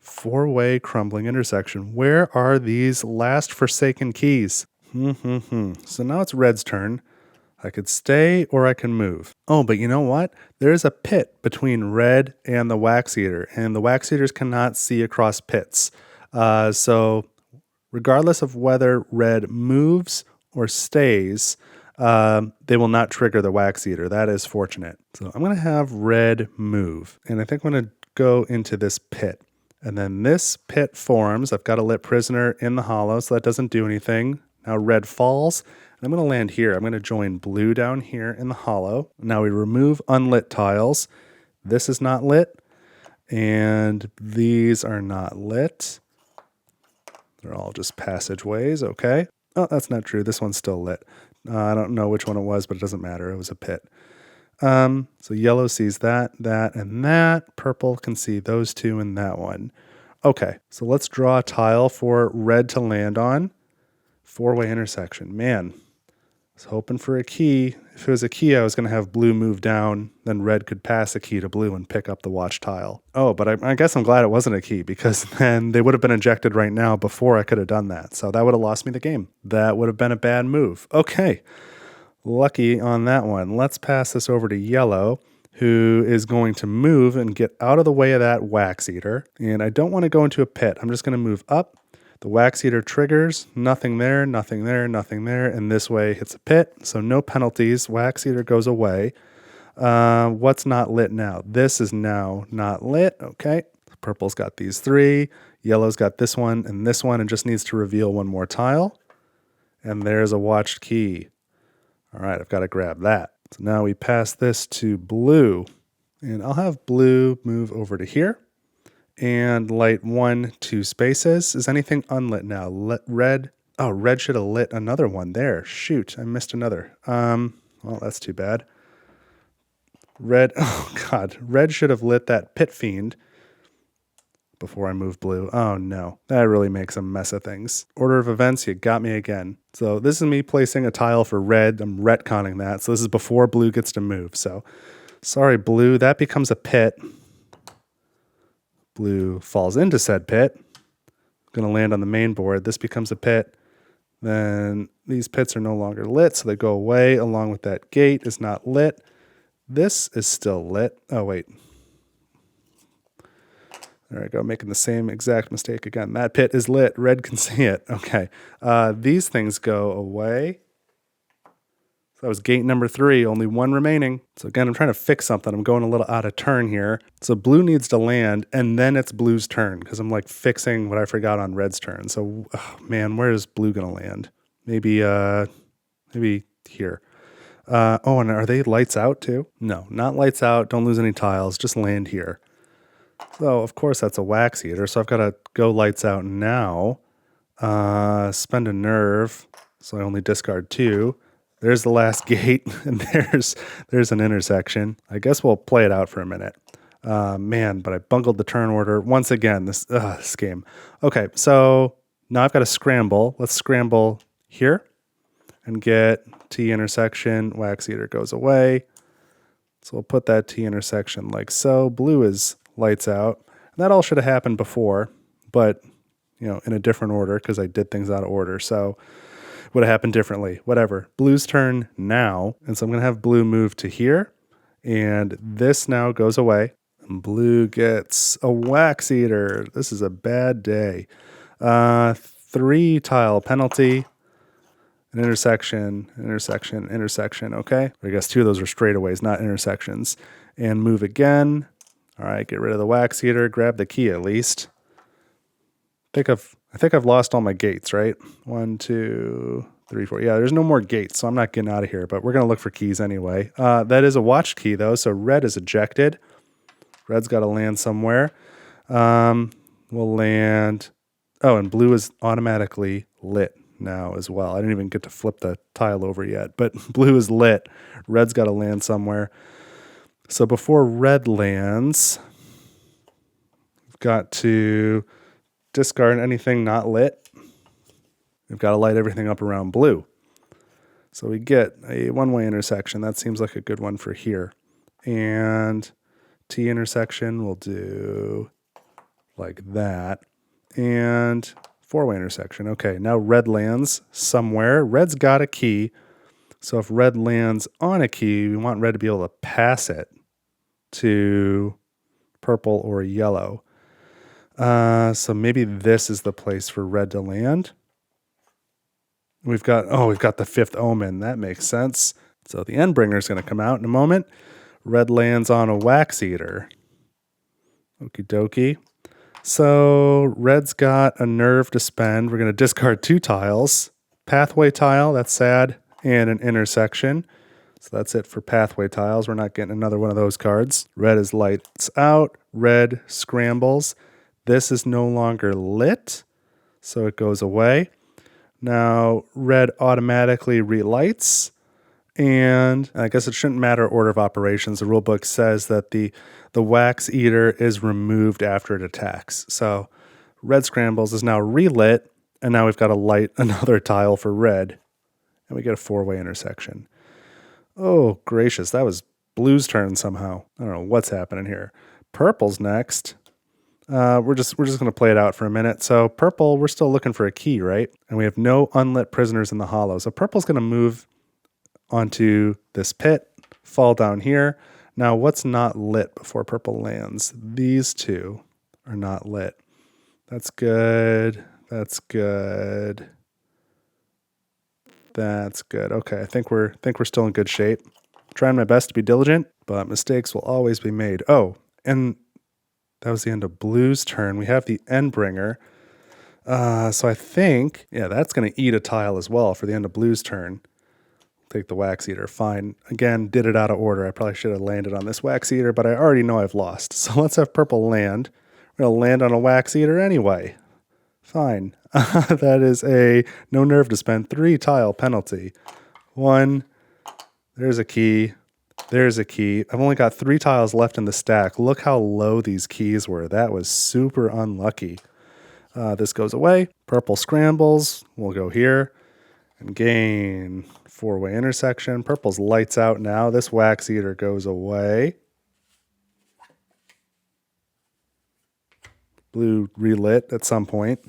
4-way crumbling intersection. Where are these last forsaken keys? So now it's red's turn. I could stay or I can move. Oh, but you know what? There's a pit between red and the wax eater, and the wax eaters cannot see across pits. So regardless of whether red moves or stays, they will not trigger the wax eater. That is fortunate. So I'm going to have red move, and I think I'm going to go into this pit. And then this pit forms. I've got a lit prisoner in the hollow, so that doesn't do anything. Now red falls. And I'm going to land here. I'm going to join blue down here in the hollow. Now we remove unlit tiles. This is not lit, and these are not lit. They're all just passageways, okay? Oh, that's not true. This one's still lit. I don't know which one it was, but it doesn't matter. It was a pit. So yellow sees that, and that. Purple can see those two and that one. Okay, so let's draw a tile for red to land on. Four-way intersection. Man, I was hoping for a key. If it was a key, I was going to have blue move down, then red could pass a key to blue and pick up the watch tile. Oh, but I guess I'm glad it wasn't a key, because then they would have been ejected right now before I could have done that. So that would have lost me the game. That would have been a bad move. Okay. Lucky on that one. Let's pass this over to yellow, who is going to move and get out of the way of that wax eater. And I don't want to go into a pit. I'm just going to move up. The wax eater triggers. Nothing there, nothing there, nothing there. And this way hits a pit. So no penalties. Wax eater goes away. What's not lit now? This is now not lit. Okay. Purple's got these three. Yellow's got this one and just needs to reveal one more tile. And there's a watched key. All right, I've got to grab that. So now we pass this to blue, and I'll have blue move over to here and light 2 spaces. Is anything unlit now? Red. Oh, red should have lit another one there. Shoot, I missed another. Well, that's too bad. Red. Oh God, red should have lit that pit fiend before I move blue. Oh no, that really makes a mess of things. Order of events, you got me again. So this is me placing a tile for red. I'm retconning that. So this is before blue gets to move. So sorry, blue, that becomes a pit. Blue falls into said pit. Going to land on the main board. This becomes a pit. Then these pits are no longer lit, so they go away along with that gate is not lit. This is still lit. Oh, wait. There I go, making the same exact mistake again. That pit is lit. Red can see it. Okay. These things go away. So that was gate number 3, only 1 remaining. So again, I'm trying to fix something. I'm going a little out of turn here. So blue needs to land, and then it's blue's turn, because I'm like fixing what I forgot on red's turn. So, oh, man, where is blue going to land? Maybe here. Oh, and are they lights out too? No, not lights out. Don't lose any tiles. Just land here. So, of course, that's a wax eater, so I've got to go lights out now. Spend a nerve, so I only discard 2. There's the last gate, and there's an intersection. I guess we'll play it out for a minute. Man, but I bungled the turn order once again, this game. Okay, so now I've got to scramble. Let's scramble here and get T intersection. Wax eater goes away. So we'll put that T intersection like so. Blue is lights out. And that all should have happened before, but in a different order because I did things out of order. So it would have happened differently. Whatever. Blue's turn now. And so I'm going to have blue move to here. And this now goes away. And blue gets a wax eater. This is a bad day. 3 tile penalty. An intersection. Okay. I guess 2 of those are straightaways, not intersections. And move again. All right, get rid of the wax eater, grab the key at least. I think I've lost all my gates, right? 1, 2, 3, 4. Yeah, there's no more gates, so I'm not getting out of here, but we're going to look for keys anyway. That is a watched key, though, so red is ejected. Red's got to land somewhere. We'll land... Oh, and blue is automatically lit now as well. I didn't even get to flip the tile over yet, but blue is lit. Red's got to land somewhere. So before red lands, we've got to discard anything not lit. We've got to light everything up around blue. So we get a one-way intersection. That seems like a good one for here. And T intersection we'll do like that. And 4-way intersection. Okay, now red lands somewhere. Red's got a key. So if red lands on a key, we want red to be able to pass it to purple or yellow. So maybe this is the place for red to land. We've got the fifth omen. That makes sense. So the Endbringer is going to come out in a moment. Red lands on a Wax Eater. Okie dokie. So red's got a nerve to spend. We're going to discard 2 tiles. Pathway tile, that's sad, and an intersection. So that's it for pathway tiles. We're not getting another one of those cards. Red is lights out. Red scrambles. This is no longer lit, so it goes away. Now red automatically relights. And I guess it shouldn't matter order of operations. The rulebook says that the Wax Eater is removed after it attacks. So red scrambles is now relit, and now we've got to light another tile for red. And we get a 4-way intersection. Oh, gracious. That was blue's turn somehow. I don't know what's happening here. Purple's next. We're just going to play it out for a minute. So purple, we're still looking for a key, right? And we have no unlit prisoners in the hollow. So purple's going to move onto this pit, fall down here. Now, what's not lit before purple lands? These 2 are not lit. That's good. That's good. That's good. Okay, I think we're still in good shape. Trying my best to be diligent, but mistakes will always be made. Oh, and that was the end of blue's turn. We have the Endbringer. So I think, yeah, that's going to eat a tile as well for the end of blue's turn. Take the Wax Eater. Fine. Again, did it out of order. I probably should have landed on this Wax Eater, but I already know I've lost. So let's have purple land. We're going to land on a Wax Eater anyway. Fine. That is a no nerve to spend 3 tile penalty. 1. There's a key. There's a key. I've only got 3 tiles left in the stack. Look how low these keys were. That was super unlucky. This goes away. Purple scrambles. We'll go here and gain 4-way intersection. Purple's lights out now. This Wax Eater goes away. Blue relit at some point.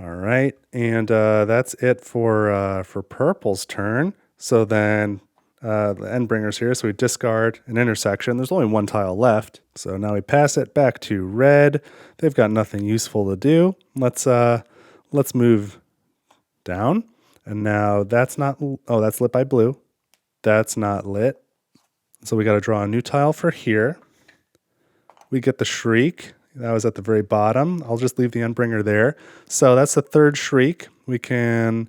All right, and that's it for purple's turn. So then the Endbringer's here, so we discard an intersection. There's only 1 tile left, so now we pass it back to red. They've got nothing useful to do. Let's move down, and now that's not. Oh, that's lit by blue. That's not lit. So we got to draw a new tile for here. We get the Shriek. That was at the very bottom. I'll just leave the Endbringer there. So that's the 3rd Shriek. We can.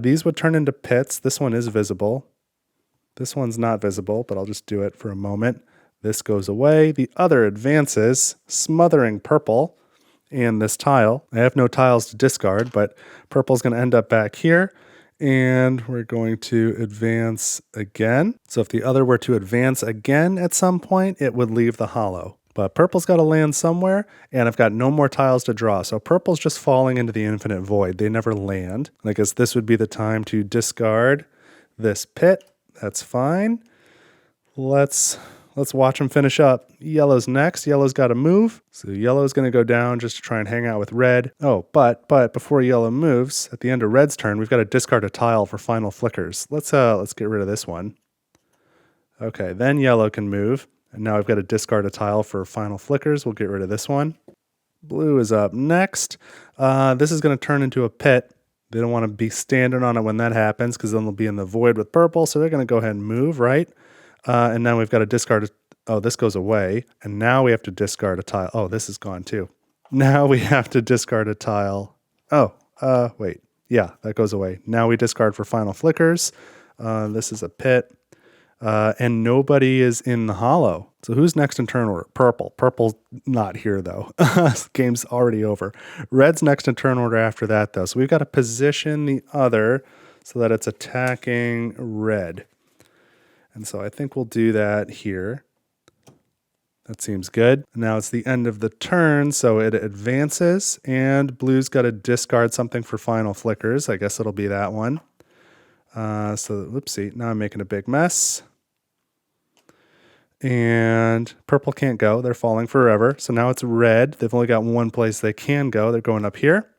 These would turn into pits. This one is visible. This one's not visible, but I'll just do it for a moment. This goes away. The other advances, smothering purple and this tile. I have no tiles to discard, but purple's going to end up back here. And we're going to advance again. So if the other were to advance again at some point, it would leave the hollow. But purple's got to land somewhere, and I've got no more tiles to draw. So purple's just falling into the infinite void. They never land. And I guess this would be the time to discard this pit. That's fine. Let's watch them finish up. Yellow's next. Yellow's got to move. So yellow's going to go down just to try and hang out with red. Oh, but before yellow moves, at the end of red's turn, we've got to discard a tile for final flickers. Let's get rid of this one. Okay, then yellow can move. And now I've got to discard a tile for final flickers. We'll get rid of this one. Blue is up next. This is going to turn into a pit. They don't want to be standing on it when that happens because then they'll be in the void with purple. So they're going to go ahead and move, right? And now we've got to discard. Oh, this goes away. And now we have to discard a tile. Oh, this is gone too. Now we have to discard a tile. Oh, wait. Yeah, that goes away. Now we discard for final flickers. This is a pit. And nobody is in the hollow. So who's next in turn order? Purple. Purple's not here, though. Game's already over. Red's next in turn order after that, though. So we've got to position the other so that it's attacking red. And so I think we'll do that here. That seems good. Now it's the end of the turn, so it advances. And blue's got to discard something for final flickers. I guess it'll be that one. So, whoopsie, now I'm making a big mess. And purple can't go. They're falling forever. So now it's red. They've only got one place they can go. They're going up here.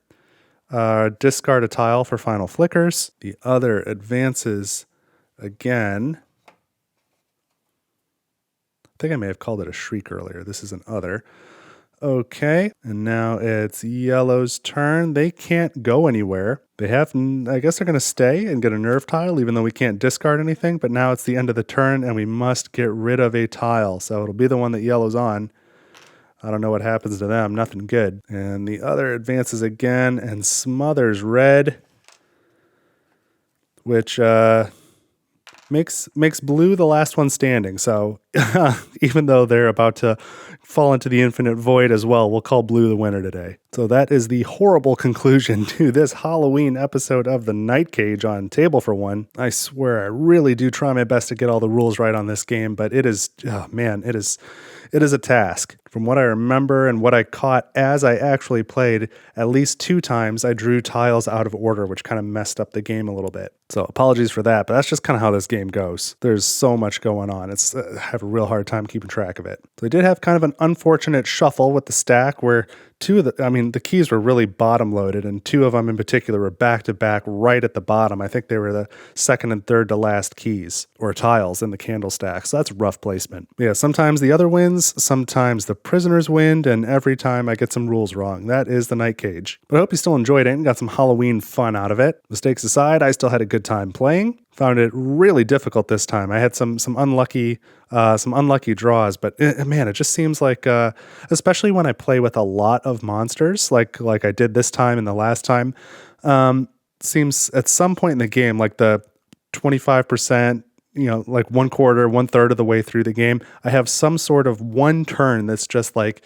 discard a tile for final flickers. The other advances again. I think I may have called it a shriek earlier. This is an other. Okay, and now it's yellow's turn. They can't go anywhere. They have, I guess they're going to stay and get a nerve tile, even though we can't discard anything. But now it's the end of the turn, and we must get rid of a tile. So it'll be the one that yellow's on. I don't know what happens to them. Nothing good. And the other advances again and smothers red, which makes blue the last one standing. So even though they're about to fall into the infinite void as well, we'll call blue the winner today. So that is the horrible conclusion to this Halloween episode of the Night Cage on Table for One. I swear I really do try my best to get all the rules right on this game, but it is, oh man, it is a task. From what I remember and what I caught as I actually played, at least 2 times I drew tiles out of order, which kind of messed up the game a little bit. So apologies for that, but that's just kind of how this game goes. There's so much going on. I have a real hard time keeping track of it. So I did have kind of an unfortunate shuffle with the stack where the keys were really bottom loaded, and 2 of them in particular were back to back right at the bottom. I think they were the second and third to last keys or tiles in the candle stack. So that's rough placement. Yeah, sometimes the other wins, sometimes the prisoners win, and every time I get some rules wrong. That is the Night Cage. But I hope you still enjoyed it and got some Halloween fun out of it. Mistakes aside, I still had a good time playing. Found it really difficult this time. I had some unlucky draws, but man, it just seems like, especially when I play with a lot of monsters, like I did this time and the last time, seems at some point in the game, like the 25%, like 1/4, 1/3 of the way through the game, I have some sort of one turn that's just like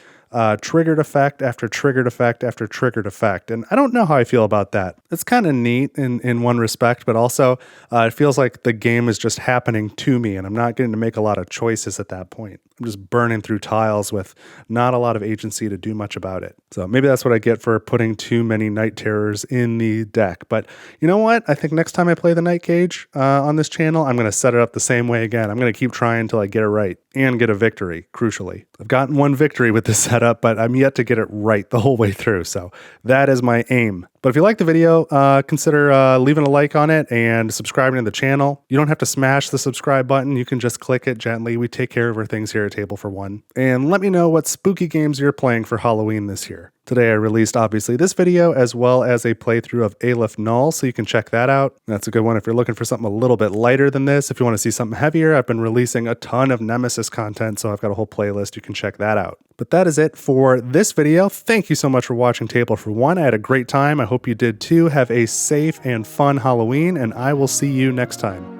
triggered effect after triggered effect after triggered effect. And I don't know how I feel about that. It's kind of neat in one respect, but also it feels like the game is just happening to me and I'm not getting to make a lot of choices at that point. I'm just burning through tiles with not a lot of agency to do much about it. So maybe that's what I get for putting too many Night Terrors in the deck. But you know what? I think next time I play the Night Cage on this channel, I'm going to set it up the same way again. I'm going to keep trying until I get it right and get a victory, crucially. I've gotten one victory with this setup, but I'm yet to get it right the whole way through. So that is my aim. But if you like the video, consider leaving a like on it and subscribing to the channel. You don't have to smash the subscribe button. You can just click it gently. We take care of our things here at Table for One. And let me know what spooky games you're playing for Halloween this year. Today I released, obviously, this video as well as a playthrough of Aleph Null, so you can check that out. That's a good one if you're looking for something a little bit lighter than this. If you want to see something heavier, I've been releasing a ton of Nemesis content, so I've got a whole playlist. You can check that out. But that is it for this video. Thank you so much for watching Table for One. I had a great time. I hope you did too. Have a safe and fun Halloween, and I will see you next time.